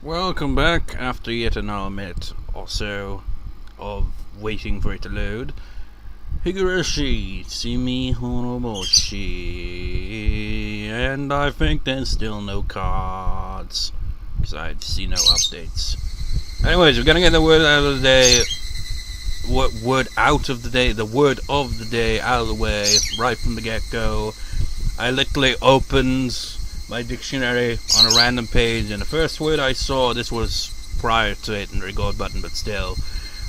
Welcome back after yet another minute or so of waiting for it to load. Higurashi, Tsumihoroboshi, and I think there's still no cards because I see no updates. Anyways, we're gonna get the word out of the day. Word out of the day. The word of the day out of the way right from the get-go. I literally opened my dictionary on a random page, and the first word I saw, this was prior to hitting the record button, but still,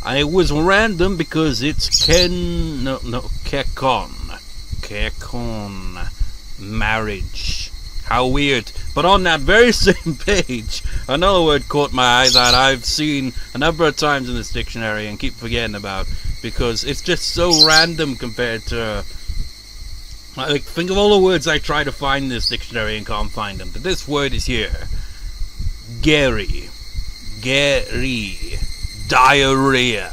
and it was random because it's kekon, marriage. How weird. But on that very same page, another word caught my eye that I've seen a number of times in this dictionary and keep forgetting about, because it's just so random compared to... Like, think of all the words I try to find in this dictionary and can't find them. But this word is here. Gary. Diarrhea.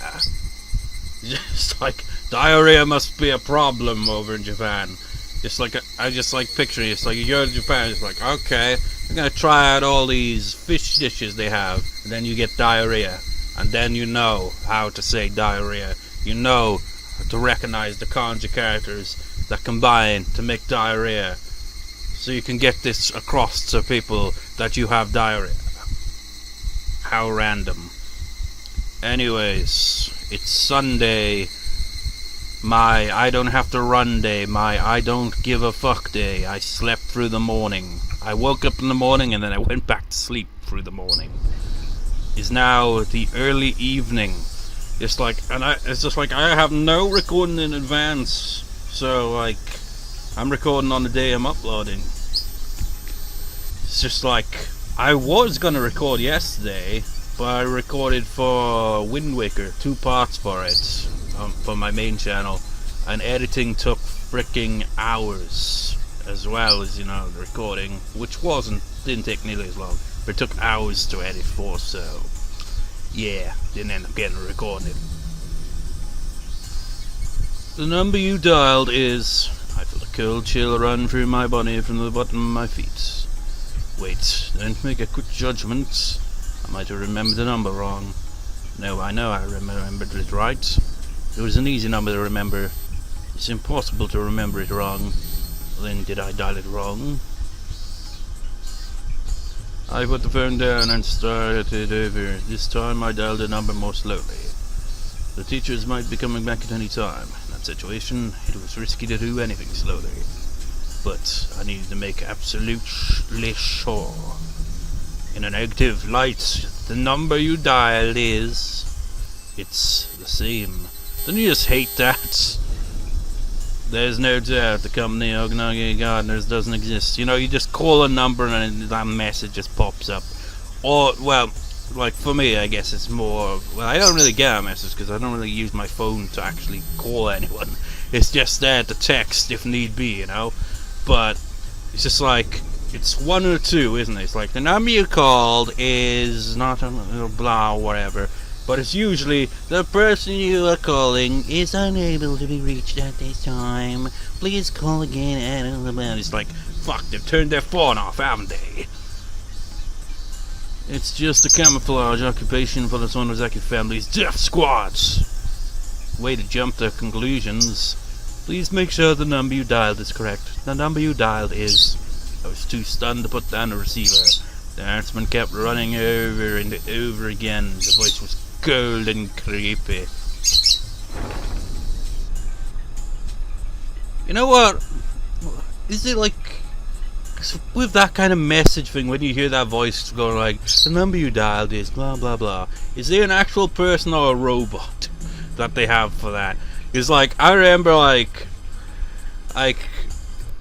Just like, diarrhea must be a problem over in Japan. Just like, I just like picturing it. It's like, you go to Japan, it's like, okay, I'm gonna try out all these fish dishes they have. And then you get diarrhea. And then you know how to say diarrhea. You know how to recognize the kanji characters that combine to make diarrhea, so you can get this across to people that you have diarrhea. How random. Anyways, it's Sunday, my I don't have to run day, my I don't give a fuck day. I slept through the morning. I woke up in the morning and then I went back to sleep through the morning. It's now the early evening. It's just like I have no recording in advance. So, like, I'm recording on the day I'm uploading. It's just like, I was gonna record yesterday, but I recorded for Wind Waker, 2 parts for it, for my main channel, and editing took freaking hours, as well as, the recording, which didn't take nearly as long, but it took hours to edit for, so, yeah, didn't end up getting recording it. The number you dialed is... I feel a cold chill run through my body from the bottom of my feet. Wait, don't make a quick judgment. I might have remembered the number wrong. No, I know I remembered it right. It was an easy number to remember. It's impossible to remember it wrong. Then did I dial it wrong? I put the phone down and started over. This time I dialed the number more slowly. The teachers might be coming back at any time. In that situation, it was risky to do anything slowly. But I needed to make absolutely sure. In a negative light, the number you dialed is... It's the same. Don't you just hate that? There's no doubt the company Okonogi Gardeners doesn't exist. You just call a number and that message just pops up. Or, well... Like, for me, I guess it's more... Well, I don't really get a message because I don't really use my phone to actually call anyone. It's just there to text if need be, But it's just like... It's 1 or 2, isn't it? It's like, the number you called is not blah, whatever. But it's usually, the person you are calling is unable to be reached at this time. Please call again at... It's like, fuck, they've turned their phone off, haven't they? It's just a camouflage occupation for the Sonozaki family's death squads. Way to jump to conclusions. Please make sure the number you dialed is correct. The number you dialed is... I was too stunned to put down the receiver. The announcement kept running over and over again. The voice was cold and creepy. You know what? Is it like... With that kind of message thing, when you hear that voice going like, the number you dialed is blah blah blah, is there an actual person or a robot that they have for that? It's like, I remember like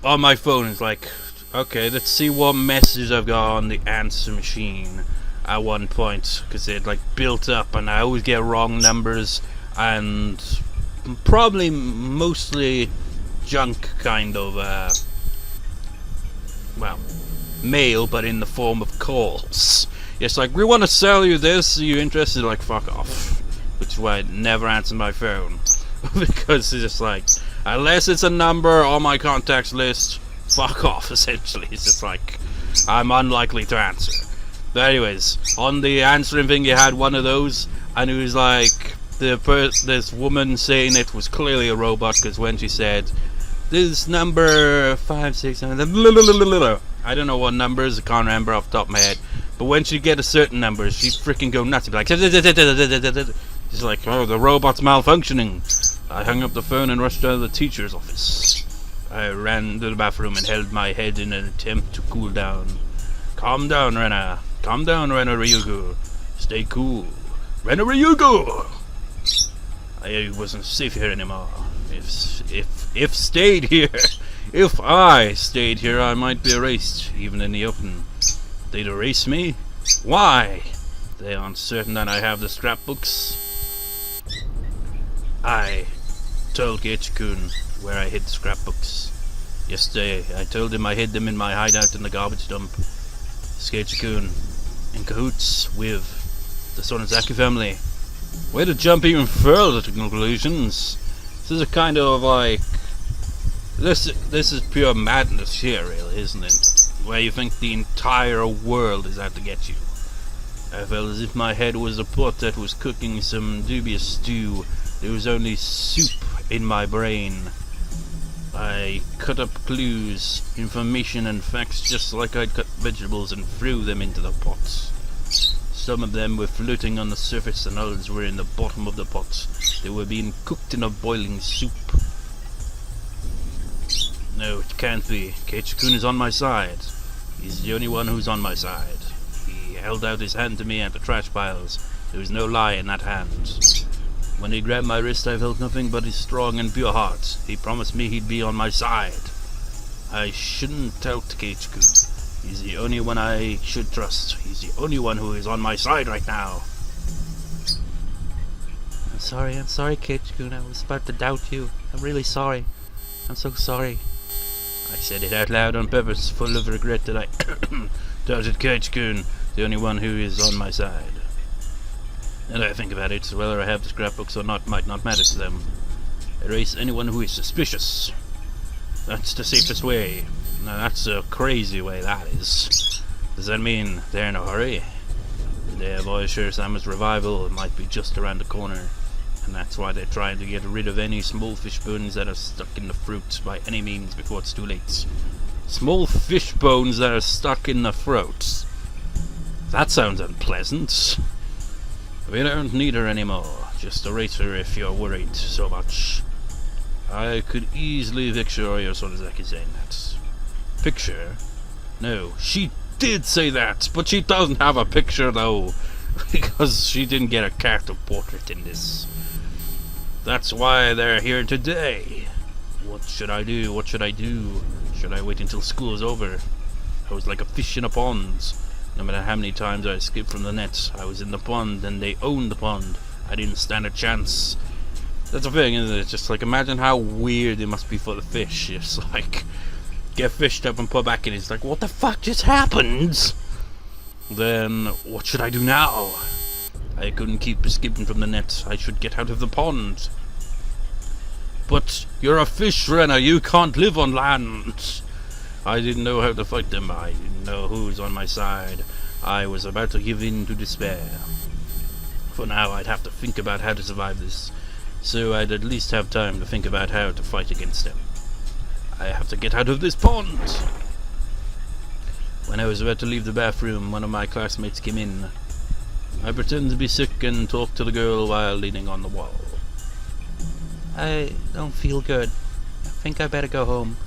on my phone, it's like, okay, let's see what messages I've got on the answer machine at one point, because it like built up and I always get wrong numbers and probably mostly junk kind of well, mail, but in the form of calls. It's like, we want to sell you this, are you interested? Like, fuck off. Which is why I never answer my phone. Because it's just like, unless it's a number on my contacts list, fuck off, essentially. It's just like, I'm unlikely to answer. But anyways, on the answering thing, you had one of those, and it was like this woman saying it was clearly a robot, because when she said, "This number 567," I don't know what numbers, I can't remember off the top of my head. But when she'd get a certain number, she'd freaking go nuts. She'd be like, she's like, "Oh, the robot's malfunctioning." I hung up the phone and rushed out of the teacher's office. I ran to the bathroom and held my head in an attempt to cool down. Calm down, Rena. Calm down, Rena Ryugu. Stay cool. Rena Ryugu! I wasn't safe here anymore. If stayed here, if I stayed here, I might be erased, even in the open. They'd erase me? Why? They aren't certain that I have the scrapbooks. I told Keiichi-kun where I hid the scrapbooks. Yesterday, I told him I hid them in my hideout in the garbage dump. Keiichi-kun, in cahoots with the Sonozaki family. Way to jump even further to conclusions. This is a kind of like... This is pure madness here, really, isn't it? Where you think the entire world is out to get you. I felt as if my head was a pot that was cooking some dubious stew. There was only soup in my brain. I cut up clues, information and facts just like I'd cut vegetables and threw them into the pots. Some of them were floating on the surface and others were in the bottom of the pot. They were being cooked in a boiling soup. No, it can't be. Keiichi-kun is on my side. He's the only one who's on my side. He held out his hand to me at the trash piles. There was no lie in that hand. When he grabbed my wrist, I felt nothing but his strong and pure heart. He promised me he'd be on my side. I shouldn't doubt Keiichi-kun. He's the only one I should trust. He's the only one who is on my side right now. I'm sorry, Keiichi-kun. I was about to doubt you. I'm really sorry. I'm so sorry. I said it out loud on purpose, full of regret that I doubted Keiichi-kun, the only one who is on my side. And I think about it, whether I have the scrapbooks or not might not matter to them. Erase anyone who is suspicious. That's the safest way. Now that's a crazy way, that is. Does that mean they're in a hurry? The day of Oishir Sama's revival might be just around the corner. And that's why they're trying to get rid of any small fish bones that are stuck in the fruit by any means before it's too late. Small fish bones that are stuck in the throat. That sounds unpleasant. We don't need her anymore. Just erase her if you're worried so much. I could easily picture your Sonozaki saying that. Picture? No, she did say that, but she doesn't have a picture though. Because she didn't get a character portrait in this. That's why they're here today. What should I do? What should I do? Should I wait until school is over? I was like a fish in a pond. No matter how many times I escaped from the net, I was in the pond and they owned the pond. I didn't stand a chance. That's the thing, isn't it? Just like, imagine how weird it must be for the fish. It's like, get fished up and put back in. It's like, what the fuck just happened? Then, what should I do now? I couldn't keep escaping from the net. I should get out of the pond. But you're a fish, Rena. You can't live on land. I didn't know how to fight them. I didn't know who was on my side. I was about to give in to despair. For now, I'd have to think about how to survive this. So I'd at least have time to think about how to fight against them. I have to get out of this pond. When I was about to leave the bathroom, one of my classmates came in. I pretended to be sick and talked to the girl while leaning on the wall. I don't feel good. I think I better go home.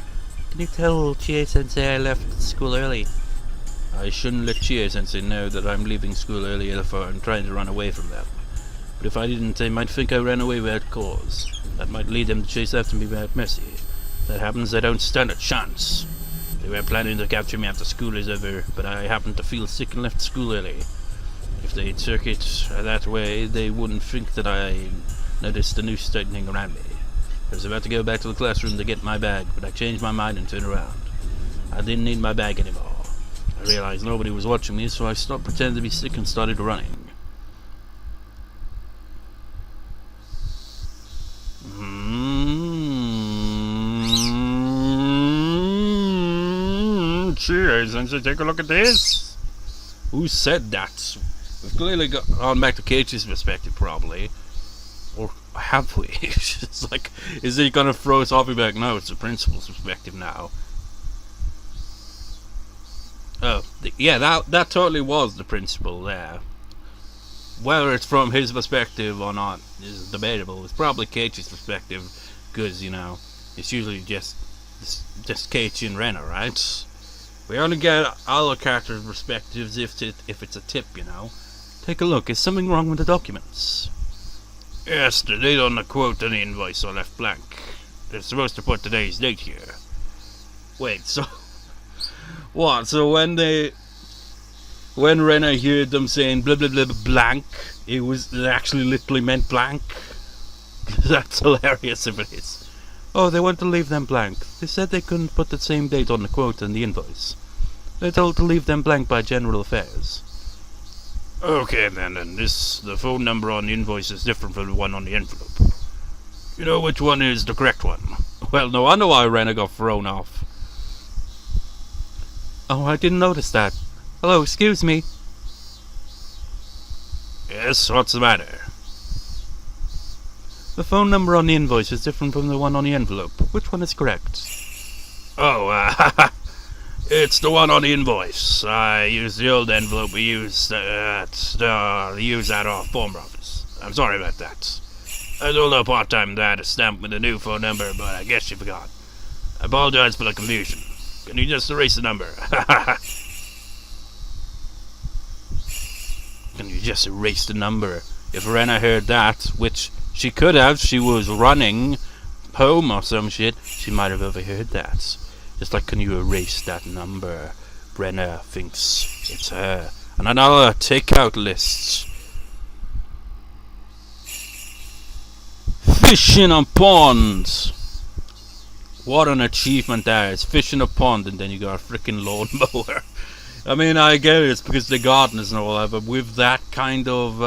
Can you tell Chie-Sensei I left school early? I shouldn't let Chie-Sensei know that I'm leaving school early if I'm trying to run away from them. But if I didn't, they might think I ran away without cause. That might lead them to chase after me without mercy. If that happens, I don't stand a chance. They were planning to capture me after school is over, but I happened to feel sick and left school early. If they'd circuit that way, they wouldn't think that I noticed the noose tightening around me. I was about to go back to the classroom to get my bag, but I changed my mind and turned around. I didn't need my bag anymore. I realized nobody was watching me, so I stopped pretending to be sick and started running. Cheers, and so take a look at this. Who said that? We've clearly gone back to Keiichi's perspective, probably. Or have we? It's like, is he gonna throw us off? Back? No, it's the principal's perspective now. Oh, yeah, that totally was the principal there. Whether it's from his perspective or not is debatable. It's probably Keiichi's perspective, because, you know, it's usually just Keiichi and Rena, right? We only get other characters' perspectives if it's a tip, you know. Take a look. Is something wrong with the documents? Yes, the date on the quote and the invoice are left blank. They're supposed to put today's date here. Wait, so... What? So when Rena heard them saying blah blah blah blank, it actually literally meant blank? That's hilarious if it is. Oh, they want to leave them blank. They said they couldn't put the same date on the quote and the invoice. They're told to leave them blank by General Affairs. Okay then, the phone number on the invoice is different from the one on the envelope. You know which one is the correct one? Well, no wonder why Rena got thrown off. Oh, I didn't notice that. Hello, excuse me. Yes, what's the matter? The phone number on the invoice is different from the one on the envelope. Which one is correct? Oh, it's the one on the invoice. I used the old envelope we used at our former office. I'm sorry about that. I told our part-time dad to stamp with the new phone number, but I guess she forgot. I apologize for the confusion. Can you just erase the number? Can you just erase the number? If Rena heard that, which she could have, she was running home or some shit, she might have overheard that. Just like, can you erase that number? Rena thinks it's her. And another takeout list. Fish in a pond. What an achievement that is. Fish in a pond and then you got a freaking lawnmower. I mean, I get it, it's because they're gardeners and all that, but with that kind of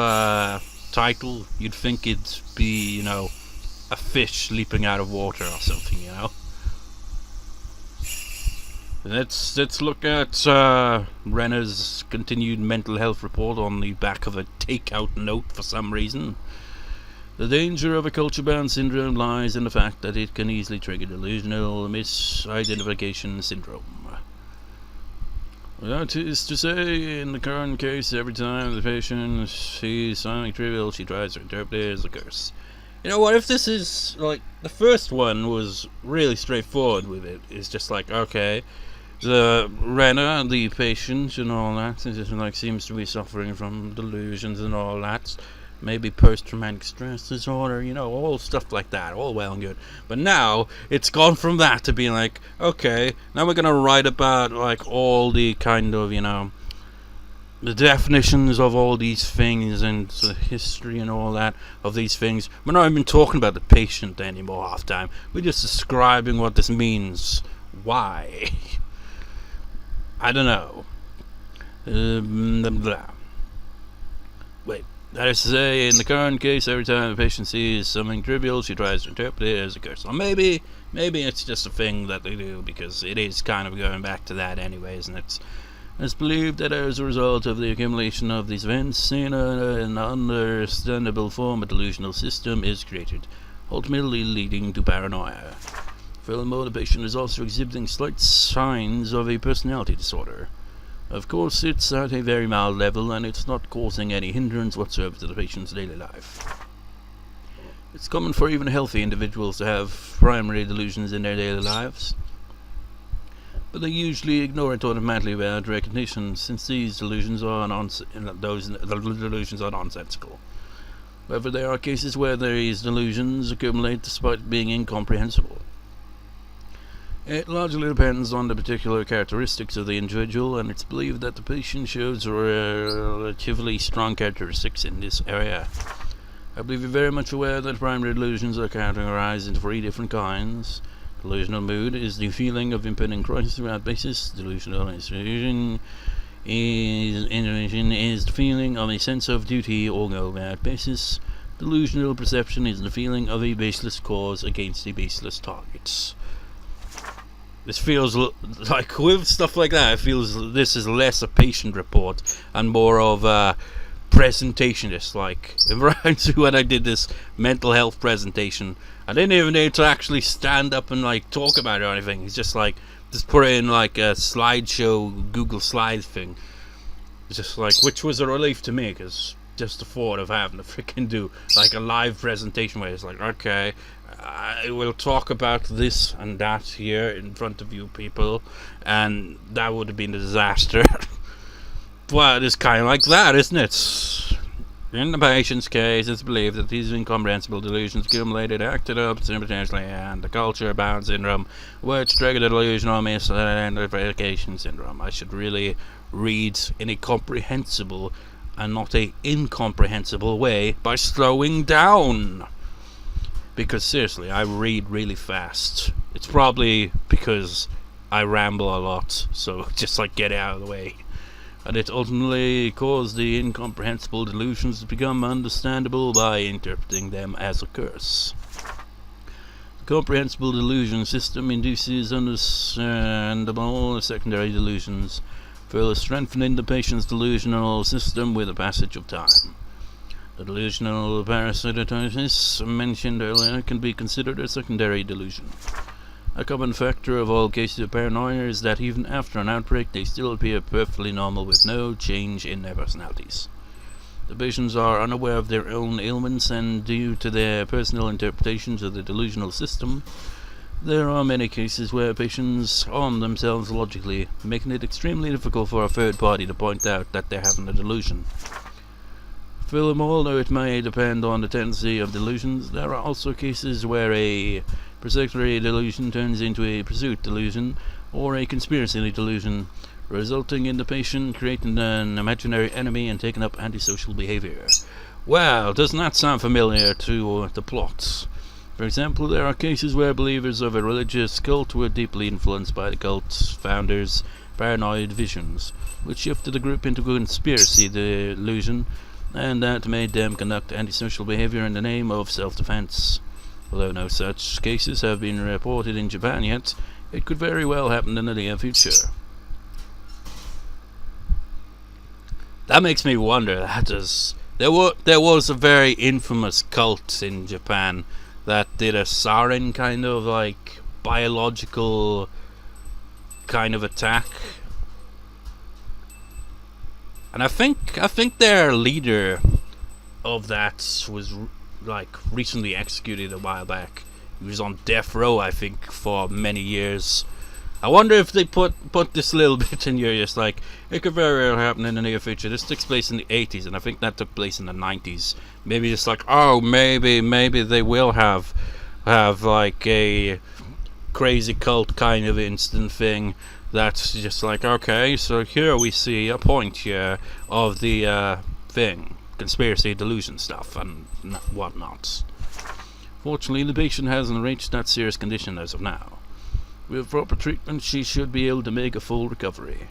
title, you'd think it'd be, you know, a fish leaping out of water or something, you know. Let's look at Rena's continued mental health report on the back of a takeout note for some reason. The danger of a culture-bound syndrome lies in the fact that it can easily trigger delusional misidentification syndrome. That is to say, in the current case, every time the patient sees something trivial, she tries to interpret it as a curse. You know what, if this is, like, the first one was really straightforward with it. It's just like, okay, the Rena, the patient and all that, it just, like, seems to be suffering from delusions and all that. Maybe post-traumatic stress disorder, you know, all stuff like that, all well and good. But now, it's gone from that to being like, okay, now we're gonna write about, like, all the kind of, you know, the definitions of all these things and the history and all that of these things. We're not even talking about the patient anymore half time. We're just describing what this means. Why? I don't know. Blah, blah. Wait. That is to say, in the current case, every time a patient sees something trivial, she tries to interpret it as a curse. Or maybe it's just a thing that they do, because it is kind of going back to that anyways, and it's believed that as a result of the accumulation of these events, in an understandable form, a delusional system is created, ultimately leading to paranoia. Furthermore, the patient is also exhibiting slight signs of a personality disorder. Of course, it's at a very mild level, and it's not causing any hindrance whatsoever to the patient's daily life. It's common for even healthy individuals to have primary delusions in their daily lives, but they usually ignore it automatically without recognition, since these delusions are nonsensical. However, there are cases where these delusions accumulate despite being incomprehensible. It largely depends on the particular characteristics of the individual, and it's believed that the patient shows relatively strong characteristics in this area. I believe you're very much aware that primary delusions are categorized into 3 different kinds. Delusional mood is the feeling of impending crisis without basis. Delusional institution is the feeling of a sense of duty or goal without basis. Delusional perception is the feeling of a baseless cause against a baseless target. This feels like, with stuff like that, it feels this is less a patient report and more of a presentation. Just like when I did this mental health presentation, I didn't even need to actually stand up and like talk about it or anything. It's just like, just put it in like a slideshow, Google Slides thing. It's just like, which was a relief to me, because just the thought of having to freaking do like a live presentation where it's like, okay, I will talk about this and that here in front of you people, and that would have been a disaster. But it's kind of like that, isn't it? In the patient's case, it's believed that these incomprehensible delusions accumulated, acted up simultaneously, and the culture-bound syndrome, which triggered the delusional misidentification syndrome. I should really read in a comprehensible and not a incomprehensible way by slowing down. Because seriously, I read really fast. It's probably because I ramble a lot, so just like get out of the way. And it ultimately caused the incomprehensible delusions to become understandable by interpreting them as a curse. The comprehensible delusion system induces understandable secondary delusions, further strengthening the patient's delusional system with the passage of time. The delusional parasitosis mentioned earlier can be considered a secondary delusion. A common factor of all cases of paranoia is that even after an outbreak they still appear perfectly normal with no change in their personalities. The patients are unaware of their own ailments, and due to their personal interpretations of the delusional system, there are many cases where patients harm themselves logically, making it extremely difficult for a third party to point out that they're having a delusion. Furthermore, though it may depend on the tendency of delusions, there are also cases where a persecutory delusion turns into a pursuit delusion or a conspiracy delusion, resulting in the patient creating an imaginary enemy and taking up antisocial behavior. Well, doesn't that sound familiar to the plots? For example, there are cases where believers of a religious cult were deeply influenced by the cult's founders' paranoid visions, which shifted the group into a conspiracy delusion, and that made them conduct antisocial behavior in the name of self-defense. Although no such cases have been reported in Japan yet, it could very well happen in the near future. That makes me wonder, there was a very infamous cult in Japan that did a sarin kind of like biological kind of attack. And I think their leader of that was like recently executed a while back. He was on death row, I think, for many years. I wonder if they put this little bit in here, just like, it could very well happen in the near future. This takes place in the 80s, and I think that took place in the 90s. Maybe it's like, oh, maybe they will have like a crazy cult kind of instant thing. That's just like, okay, so here we see a point here of the thing, conspiracy delusion stuff and whatnot. Fortunately, the patient hasn't reached that serious condition as of now. With proper treatment, she should be able to make a full recovery.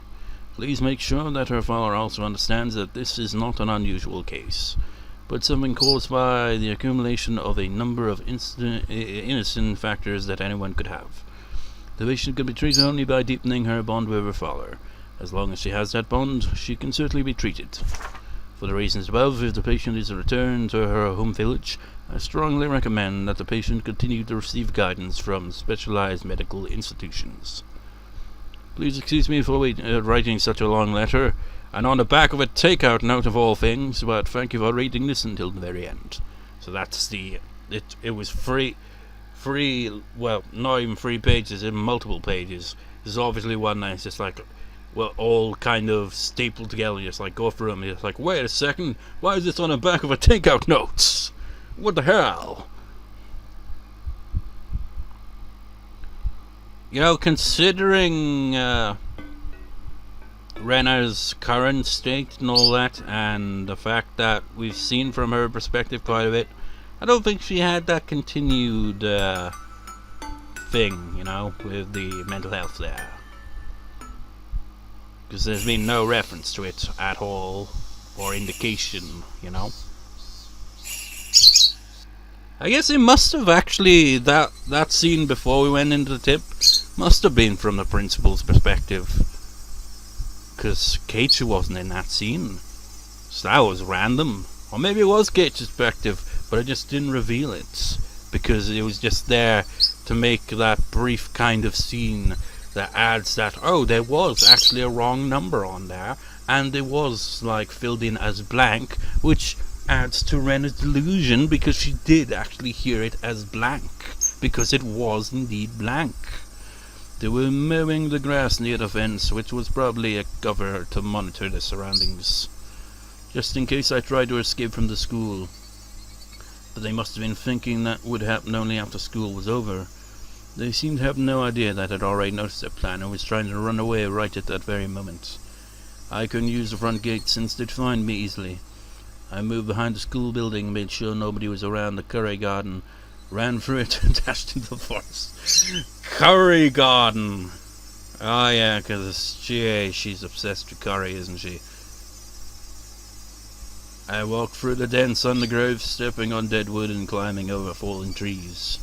Please make sure that her father also understands that this is not an unusual case, but something caused by the accumulation of a number of innocent factors that anyone could have. The patient can be treated only by deepening her bond with her father. As long as she has that bond, she can certainly be treated. For the reasons above, if the patient is returned to her home village, I strongly recommend that the patient continue to receive guidance from specialized medical institutions. Please excuse me for writing such a long letter, and on the back of a takeout note of all things, but thank you for reading this until the very end. So that's it was free, well, not even 3 pages, in multiple pages. There's obviously one that's just like, well, all kind of stapled together, just like go through them, just like, wait a second, why is this on the back of a takeout notes? What the hell? You know, considering Rena's current state and all that, and the fact that we've seen from her perspective quite a bit, I don't think she had that continued thing, you know, with the mental health there. Because there's been no reference to it at all, or indication, you know. I guess it must have actually, that scene before we went into the tip, must have been from the principal's perspective. Because Keiichi wasn't in that scene. So that was random. Or maybe it was Keiichi's perspective, but I just didn't reveal it. Because it was just there to make that brief kind of scene that adds that, oh, there was actually a wrong number on there. And it was, like, filled in as blank, which adds to Rena's delusion because she did actually hear it as blank. Because it was indeed blank. They were mowing the grass near the fence, which was probably a cover to monitor the surroundings. Just in case I tried to escape from the school. But they must have been thinking that would happen only after school was over. They seemed to have no idea that I'd already noticed their plan and was trying to run away right at that very moment. I couldn't use the front gate since they'd find me easily. I moved behind the school building, made sure nobody was around the curry garden, ran through it and dashed into the forest. Curry garden! Oh yeah, because she's obsessed with curry, isn't she? I walked through the dense undergrowth, stepping on dead wood and climbing over fallen trees.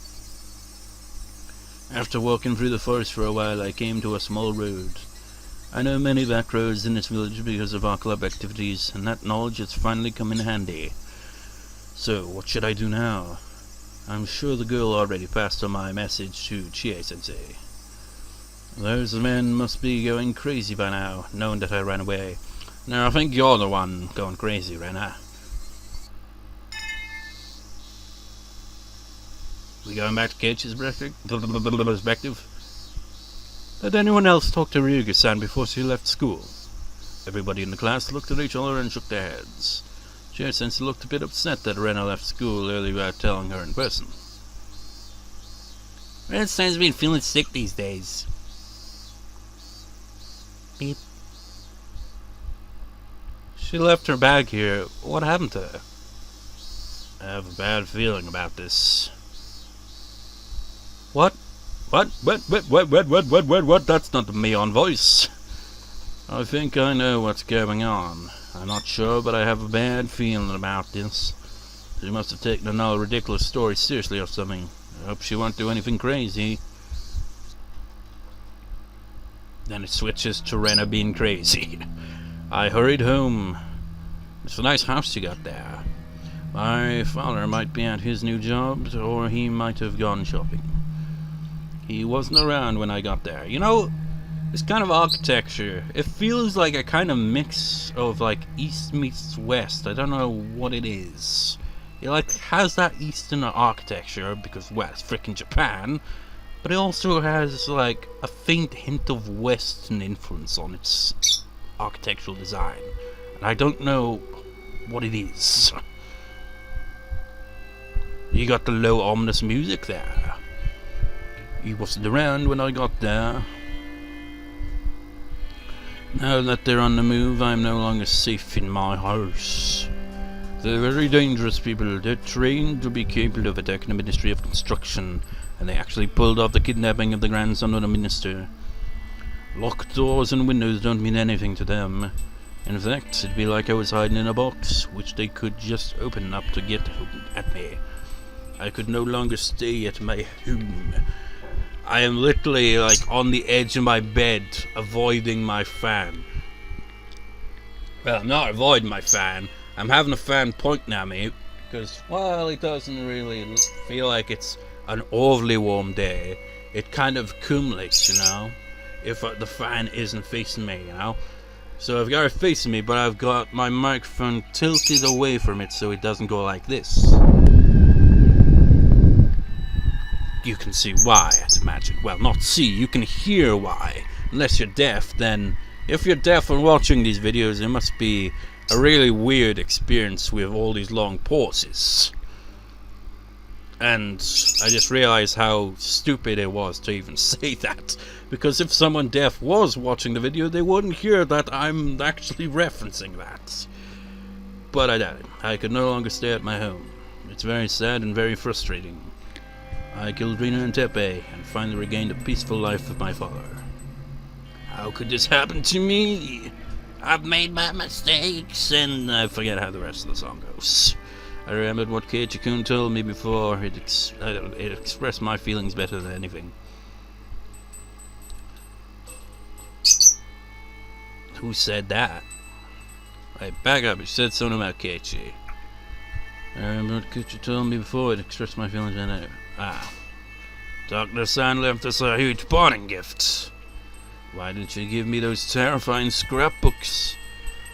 After walking through the forest for a while, I came to a small road. I know many back roads in this village because of our club activities, and that knowledge has finally come in handy. So, what should I do now? I'm sure the girl already passed on my message to Chie-Sensei. Those men must be going crazy by now, knowing that I ran away. Now, I think you're the one going crazy, Rena. We going back to Keiichi's perspective? Did anyone else talk to Ryuga-san before she left school? Everybody in the class looked at each other and shook their heads. Chie-Sensei looked a bit upset that Rena left school early without telling her in person. Rena-san's been feeling sick these days. Beep. She left her bag here. What happened to her? I have a bad feeling about this. What? What? That's not the Mion voice. I think I know what's going on. I'm not sure, but I have a bad feeling about this. She must have taken another ridiculous story seriously or something. I hope she won't do anything crazy. Then it switches to Rena being crazy. I hurried home. It's a nice house you got there. My father might be at his new job, or he might have gone shopping. He wasn't around when I got there. You know, this kind of architecture, it feels like a kind of mix of like East meets West. I don't know what it is. It like has that Eastern architecture because, well, it's frickin' Japan, but it also has like a faint hint of Western influence on its architectural design. And I don't know what it is. You got the low ominous music there. He wasn't around when I got there. Now that they're on the move, I'm no longer safe in my house. They're very dangerous people. They're trained to be capable of attacking the Ministry of Construction, and they actually pulled off the kidnapping of the grandson of the minister. Locked doors and windows don't mean anything to them. In fact, it'd be like I was hiding in a box, which they could just open up to get at me. I could no longer stay at my home. I am literally like on the edge of my bed, avoiding my fan. Well, I'm not avoiding my fan. I'm having a fan pointing at me because, well, it doesn't really feel like it's an overly warm day. It kind of accumulates, you know, if the fan isn't facing me, you know. So I've got it facing me, but I've got my microphone tilted away from it so it doesn't go like this. You can see why, I'd imagine. Well, not see, you can hear why. Unless you're deaf, then if you're deaf and watching these videos, it must be a really weird experience with all these long pauses. And I just realized how stupid it was to even say that. Because if someone deaf was watching the video, they wouldn't hear that I'm actually referencing that. But I doubt it. I could no longer stay at my home. It's very sad and very frustrating. I killed Rena and Tepe, and finally regained a peaceful life with my father. How could this happen to me? I've made my mistakes, and I forget how the rest of the song goes. I remembered what Keiichi-kun told me before. It expressed my feelings better than anything. Who said that? Right, back up. You said something about Keiichi. I remember what Keiichi told me before. It expressed my feelings better than anything. Dr. San left us a huge parting gift. Why didn't you give me those terrifying scrapbooks?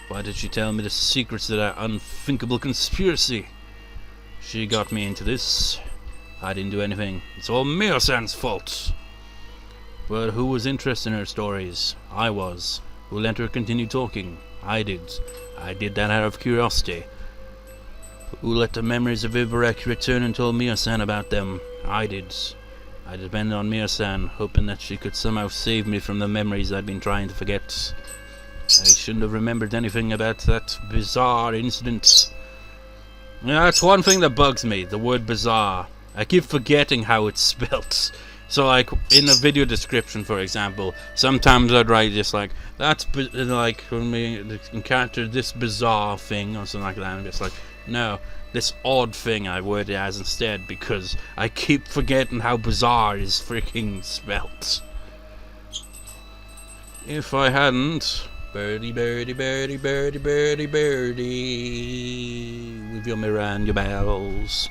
Why did she tell me the secrets of that unthinkable conspiracy? She got me into this. I didn't do anything. It's all Mio-san's fault. But who was interested in her stories? I was. Who let her continue talking? I did. I did that out of curiosity. Who let the memories of Higurashi return and told Mio-san about them? I did. I depended on Mio-san, hoping that she could somehow save me from the memories I'd been trying to forget. I shouldn't have remembered anything about that bizarre incident. Yeah, that's one thing that bugs me, the word bizarre. I keep forgetting how it's spelt. So, like, in the video description, for example, sometimes I'd write just like, like, when we encounter this bizarre thing, or something like that, and it's like, no, this odd thing I word it as instead, because I keep forgetting how bizarre is freaking spelt. If I hadn't... Birdie, birdie, birdie, birdie, birdie, birdie, with your mirror and your bells.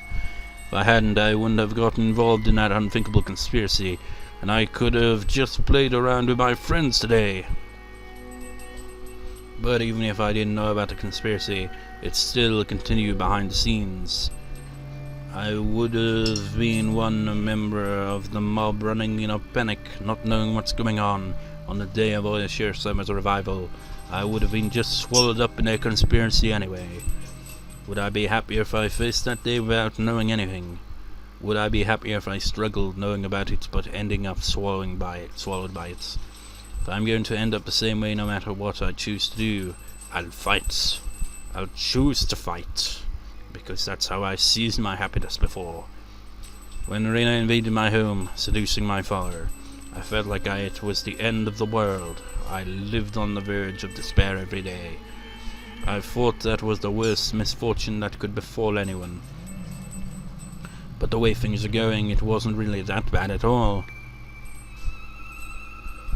If I hadn't, I wouldn't have gotten involved in that unthinkable conspiracy, and I could have just played around with my friends today. But even if I didn't know about the conspiracy, it still continued behind the scenes. I would have been one member of the mob running in a panic, not knowing what's going on the day of Chie-Sensei's revival. I would have been just swallowed up in their conspiracy anyway. Would I be happier if I faced that day without knowing anything? Would I be happier if I struggled knowing about it but ending up swallowed by it? If I'm going to end up the same way no matter what I choose to do, I'll fight. I'll choose to fight. Because that's how I seized my happiness before. When Rena invaded my home, seducing my father, I felt like it was the end of the world. I lived on the verge of despair every day. I thought that was the worst misfortune that could befall anyone. But the way things are going, it wasn't really that bad at all.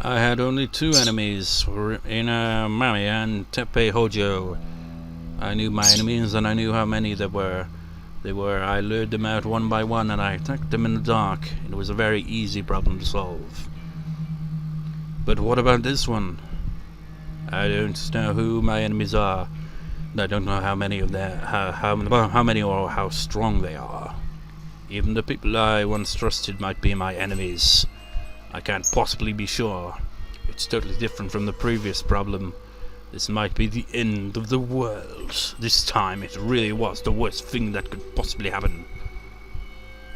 I had only two enemies, Rena Mami and Teppei Hojo. I knew my enemies and I knew how many there were. I lured them out one by one and I attacked them in the dark. It was a very easy problem to solve. But what about this one? I don't know who my enemies are. I don't know how many of them, how many or how strong they are. Even the people I once trusted might be my enemies. I can't possibly be sure. It's totally different from the previous problem. This might be the end of the world. This time it really was the worst thing that could possibly happen.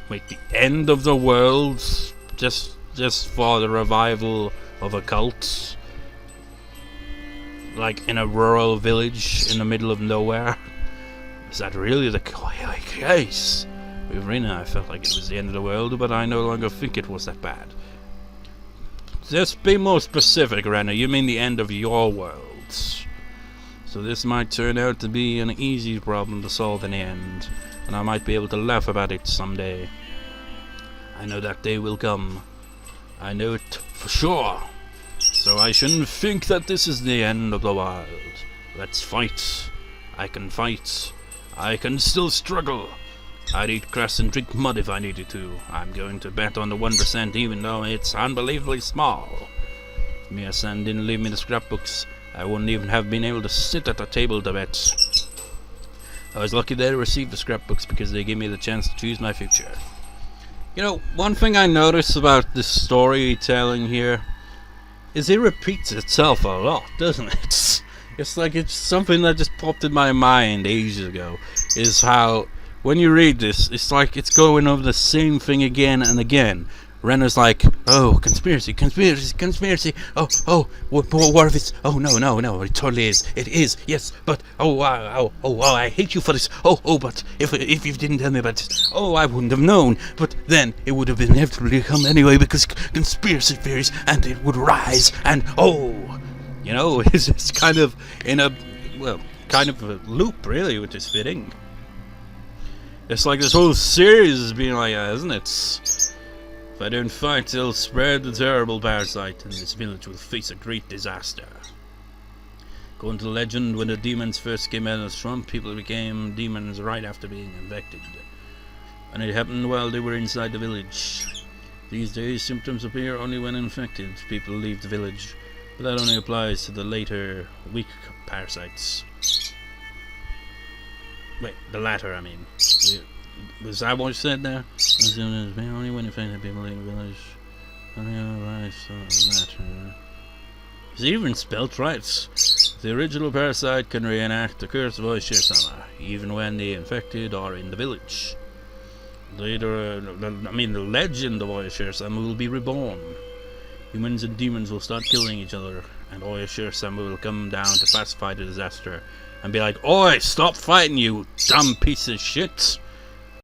Wait, the end of the world? Just for the revival of a cult? Like in a rural village in the middle of nowhere? Is that really the case? With Rena, I felt like it was the end of the world, but I no longer think it was that bad. Just be more specific, Rena. You mean the end of your world. So this might turn out to be an easy problem to solve in the end, and I might be able to laugh about it someday. I know that day will come. I know it for sure. So I shouldn't think that this is the end of the world. Let's fight. I can fight. I can still struggle. I'd eat grass and drink mud if I needed to. I'm going to bet on the 1% even though it's unbelievably small. If Mio-san didn't leave me the scrapbooks, I wouldn't even have been able to sit at the table to bet. I was lucky that I received the scrapbooks because they gave me the chance to choose my future. You know, one thing I notice about this storytelling here is it repeats itself a lot, doesn't it? It's like it's something that just popped in my mind ages ago, is how when you read this, it's like it's going over the same thing again and again. Rena's like, oh, conspiracy, oh, what if it's, oh, no, it totally is, it is, yes, but, oh, I hate you for this, but if you didn't tell me about this, I wouldn't have known, but then it would have inevitably come anyway, because conspiracy theories, and it would rise, and, you know, it's kind of in a, kind of a loop, really, which is fitting. It's like this whole series is being like that, isn't it? If I don't fight, they'll spread the terrible parasite, and this village will face a great disaster. According to legend, when the demons first came out of the swamp, people became demons right after being infected. And it happened while they were inside the village. These days, symptoms appear only when infected. People leave the village, but that only applies to the later, weak parasites. Wait, the latter, I mean. Was that what you said there? Only when infected people leave the village. Only applies to the latter. Is it even spelled right? The original parasite can reenact the curse of Oishir-sama, even when the infected are in the village. Later, the legend of Oishir-sama will be reborn. Humans and demons will start killing each other, and Oishir-sama will come down to pacify the disaster and be like, "Oi, stop fighting, you dumb piece of shit!"